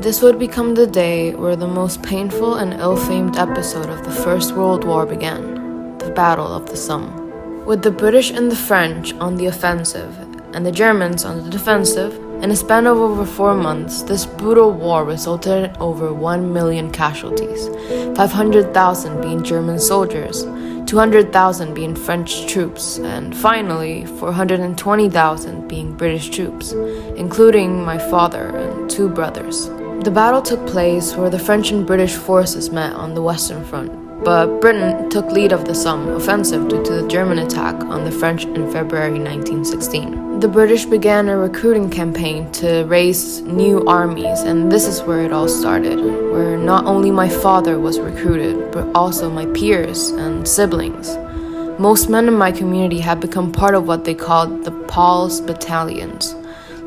This would become the day where the most painful and ill-famed episode of the First World War began, the Battle of the Somme. With the British and the French on the offensive, and the Germans on the defensive, in a span of over 4 months, this brutal war resulted in over 1 million casualties, 500,000 being German soldiers, 200,000 being French troops, and finally 420,000 being British troops, including my father and 2 brothers. The battle took place where the French and British forces met on the Western Front, but Britain took lead of the Somme offensive due to the German attack on the French in February 1916. The British began a recruiting campaign to raise new armies, and this is where it all started, where not only my father was recruited, but also my peers and siblings. Most men in my community had become part of what they called the Paul's battalions.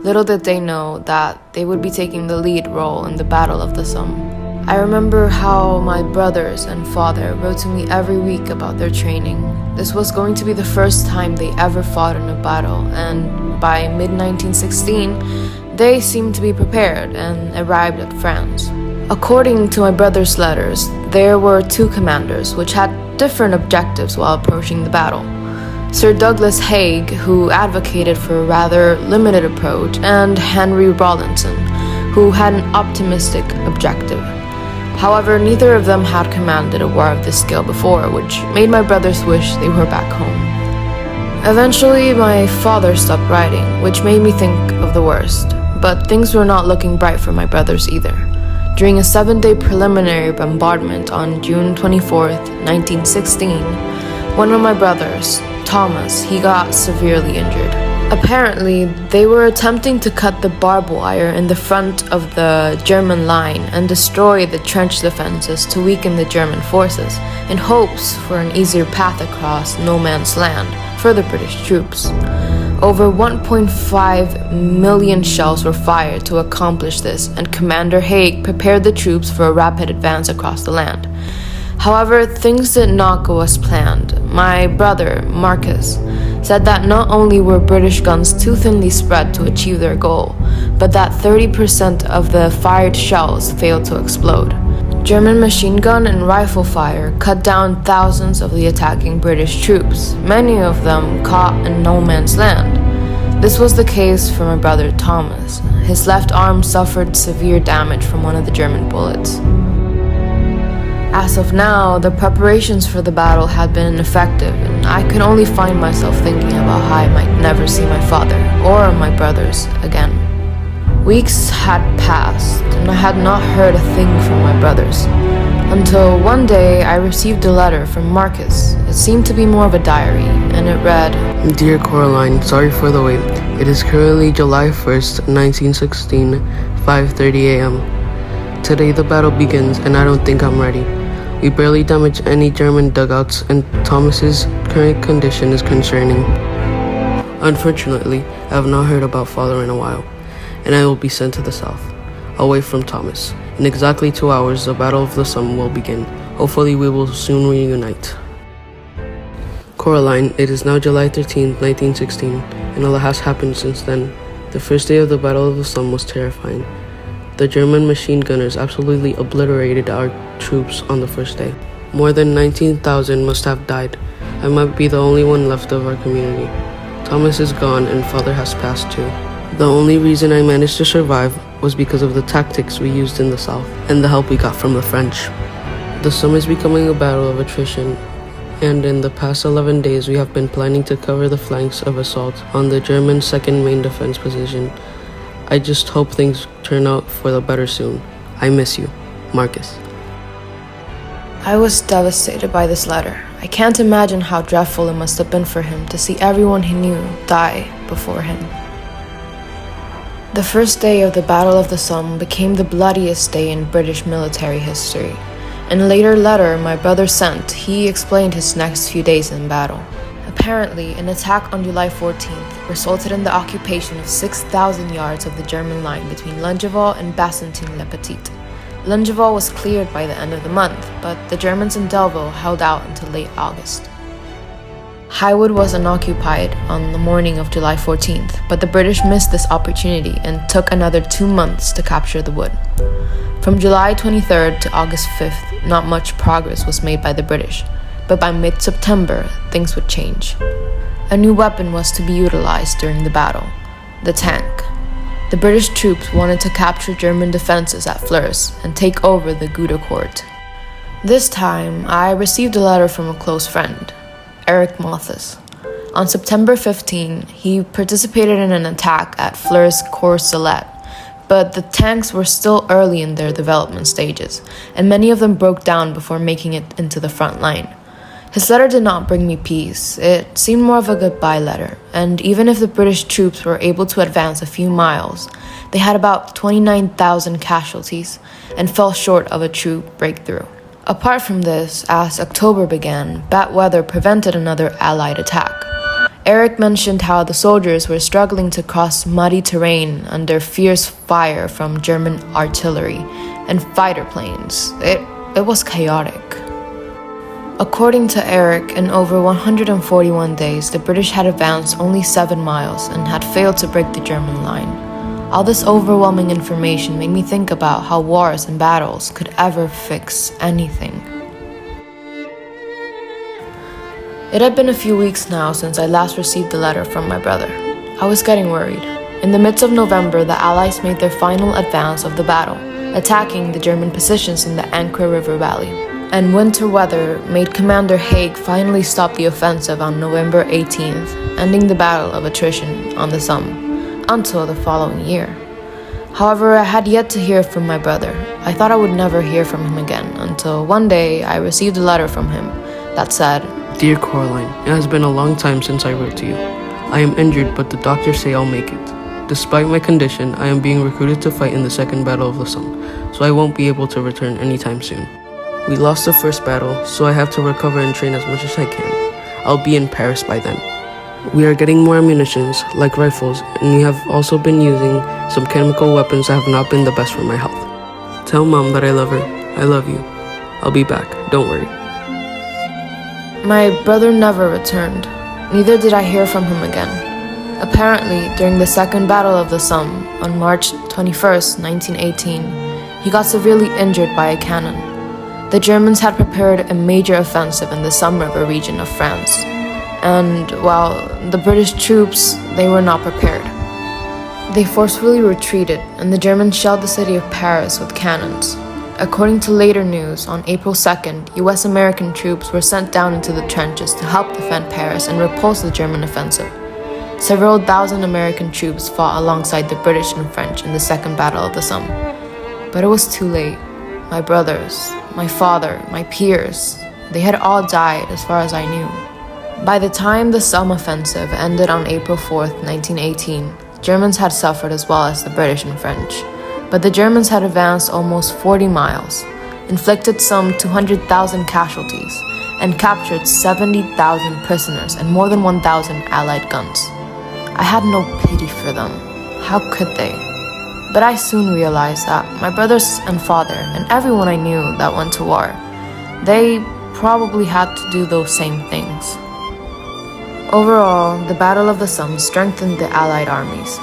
Little did they know that they would be taking the lead role in the Battle of the Somme. I remember how my brothers and father wrote to me every week about their training. This was going to be the first time they ever fought in a battle, and by mid-1916, they seemed to be prepared and arrived at France. According to my brother's letters, there were 2 commanders which had different objectives while approaching the battle. Sir Douglas Haig, who advocated for a rather limited approach, and Henry Rawlinson, who had an optimistic objective. However, neither of them had commanded a war of this scale before, which made my brothers wish they were back home. Eventually, my father stopped writing, which made me think of the worst, but things were not looking bright for my brothers either. During a 7-day preliminary bombardment on June 24th, 1916, one of my brothers, Thomas, he got severely injured. Apparently, they were attempting to cut the barbed wire in the front of the German line and destroy the trench defenses to weaken the German forces, in hopes for an easier path across no man's land for the British troops. Over 1.5 million shells were fired to accomplish this, and Commander Haig prepared the troops for a rapid advance across the land. However, things did not go as planned. My brother, Marcus, said that not only were British guns too thinly spread to achieve their goal, but that 30% of the fired shells failed to explode. German machine gun and rifle fire cut down thousands of the attacking British troops, many of them caught in no man's land. This was the case for my brother Thomas. His left arm suffered severe damage from one of the German bullets. As of now, the preparations for the battle had been ineffective, and I could only find myself thinking about how I might never see my father or my brothers again. Weeks had passed, and I had not heard a thing from my brothers, until one day I received a letter from Marcus. It seemed to be more of a diary, and it read, "Dear Coraline, sorry for the wait. It is currently July 1st, 1916, 5:30 a.m. Today the battle begins, and I don't think I'm ready. We barely damaged any German dugouts, and Thomas's current condition is concerning. Unfortunately, I have not heard about father in a while, and I will be sent to the south, away from Thomas. In exactly 2 hours, the Battle of the Somme will begin. Hopefully, we will soon reunite. Coraline, it is now July 13th, 1916, and a lot has happened since then. The first day of the Battle of the Somme was terrifying. The German machine gunners absolutely obliterated our troops on the first day. More than 19,000 must have died. I might be the only one left of our community. Thomas is gone and father has passed too. The only reason I managed to survive was because of the tactics we used in the south and the help we got from the French. The Somme is becoming a battle of attrition, and in the past 11 days we have been planning to cover the flanks of assault on the German second main defense position. I just hope things turn out for the better soon. I miss you, Marcus." I was devastated by this letter. I can't imagine how dreadful it must have been for him to see everyone he knew die before him. The first day of the Battle of the Somme became the bloodiest day in British military history. In a later letter my brother sent, he explained his next few days in battle. Apparently, an attack on July 14th resulted in the occupation of 6,000 yards of the German line between Longueval and Bazentin-le-Petit. Longueval was cleared by the end of the month, but the Germans in Delvaux held out until late August. Highwood was unoccupied on the morning of July 14th, but the British missed this opportunity and took another 2 months to capture the wood. From July 23rd to August 5th, not much progress was made by the British, but by mid-September, things would change. A new weapon was to be utilized during the battle: the tank. The British troops wanted to capture German defenses at Fleurus and take over the Gouda-Court. This time, I received a letter from a close friend, Eric Malthus. On September 15, he participated in an attack at Fleurus-Courcelette, but the tanks were still early in their development stages, and many of them broke down before making it into the front line. His letter did not bring me peace. It seemed more of a goodbye letter, and even if the British troops were able to advance a few miles, they had about 29,000 casualties and fell short of a true breakthrough. Apart from this, as October began, bad weather prevented another Allied attack. Eric mentioned how the soldiers were struggling to cross muddy terrain under fierce fire from German artillery and fighter planes. It was chaotic. According to Eric, in over 141 days, the British had advanced only 7 miles and had failed to break the German line. All this overwhelming information made me think about how wars and battles could ever fix anything. It had been a few weeks now since I last received a letter from my brother. I was getting worried. In the midst of November, the Allies made their final advance of the battle, attacking the German positions in the Ancre River Valley. And winter weather made Commander Haig finally stop the offensive on November 18th, ending the battle of attrition on the Somme until the following year. However, I had yet to hear from my brother. I thought I would never hear from him again until one day I received a letter from him that said, Dear Coraline, it has been a long time since I wrote to you. I am injured, but the doctors say I'll make it. Despite my condition, I am being recruited to fight in the Second Battle of the Somme, so I won't be able to return anytime soon. We lost the first battle, so I have to recover and train as much as I can. I'll be in Paris by then. We are getting more ammunitions, like rifles, and we have also been using some chemical weapons that have not been the best for my health. Tell Mom that I love her. I love you. I'll be back, don't worry. My brother never returned. Neither did I hear from him again. Apparently, during the Second Battle of the Somme, on March 21st, 1918, he got severely injured by a cannon. The Germans had prepared a major offensive in the Somme River region of France. And, well, the British troops, they were not prepared. They forcefully retreated, and the Germans shelled the city of Paris with cannons. According to later news, on April 2nd, US American troops were sent down into the trenches to help defend Paris and repulse the German offensive. Several thousand American troops fought alongside the British and French in the Second Battle of the Somme. But it was too late. My brothers, my father, my peers, they had all died as far as I knew. By the time the Somme offensive ended on April 4th, 1918, Germans had suffered as well as the British and French. But the Germans had advanced almost 40 miles, inflicted some 200,000 casualties, and captured 70,000 prisoners and more than 1,000 Allied guns. I had no pity for them. How could they? But I soon realized that my brothers and father and everyone I knew that went to war, they probably had to do those same things. Overall, the Battle of the Somme strengthened the Allied armies,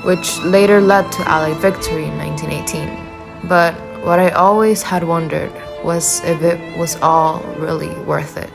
which later led to Allied victory in 1918. But what I always had wondered was if it was all really worth it.